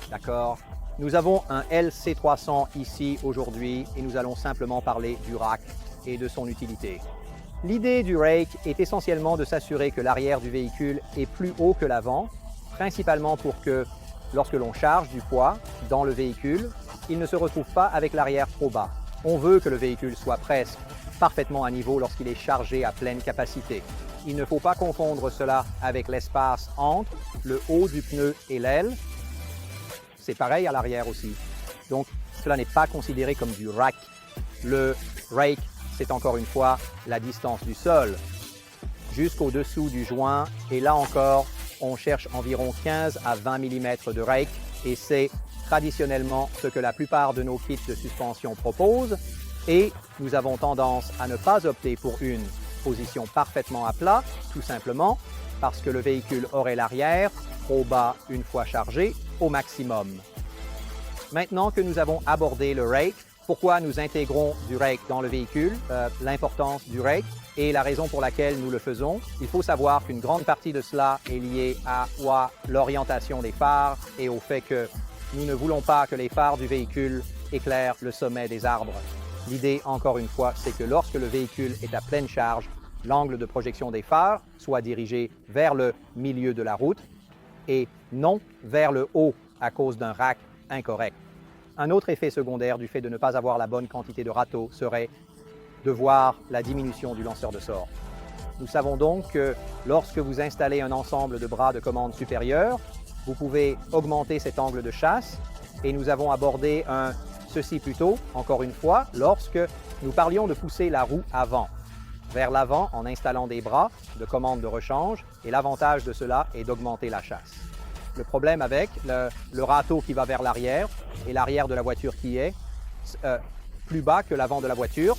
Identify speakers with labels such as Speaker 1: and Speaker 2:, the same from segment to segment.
Speaker 1: D'accord? Nous avons un LC300 ici aujourd'hui et nous allons simplement parler du rack et de son utilité. L'idée du rake est essentiellement de s'assurer que l'arrière du véhicule est plus haut que l'avant, principalement pour que, lorsque l'on charge du poids dans le véhicule, il ne se retrouve pas avec l'arrière trop bas. On veut que le véhicule soit presque parfaitement à niveau lorsqu'il est chargé à pleine capacité. Il ne faut pas confondre cela avec l'espace entre le haut du pneu et l'aile. C'est pareil à l'arrière aussi. Donc, cela n'est pas considéré comme du rack. Le rake, c'est encore une fois la distance du sol jusqu'au-dessous du joint. Et là encore, on cherche environ 15 à 20 mm de rake. Et c'est traditionnellement ce que la plupart de nos kits de suspension proposent. Et nous avons tendance à ne pas opter pour une position parfaitement à plat, tout simplement parce que le véhicule aurait l'arrière trop bas une fois chargé au maximum. Maintenant que nous avons abordé le rake, pourquoi nous intégrons du rake dans le véhicule, l'importance du rake et la raison pour laquelle nous le faisons, il faut savoir qu'une grande partie de cela est liée à l'orientation des phares et au fait que nous ne voulons pas que les phares du véhicule éclairent le sommet des arbres. L'idée, encore une fois, c'est que lorsque le véhicule est à pleine charge, l'angle de projection des phares soit dirigé vers le milieu de la route et non vers le haut à cause d'un rack incorrect. Un autre effet secondaire du fait de ne pas avoir la bonne quantité de râteau serait de voir la diminution du lanceur de sort. Nous savons donc que lorsque vous installez un ensemble de bras de commande supérieurs, vous pouvez augmenter cet angle de chasse et nous avons abordé ceci plus tôt, encore une fois, lorsque nous parlions de pousser la roue avant, vers l'avant en installant des bras de commande de rechange et l'avantage de cela est d'augmenter la chasse. Le problème avec le râteau qui va vers l'arrière et l'arrière de la voiture qui est plus bas que l'avant de la voiture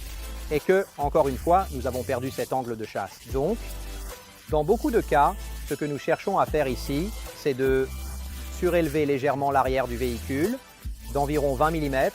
Speaker 1: est que, encore une fois, nous avons perdu cet angle de chasse. Donc, dans beaucoup de cas, ce que nous cherchons à faire ici, c'est de surélever légèrement l'arrière du véhicule d'environ 20 mm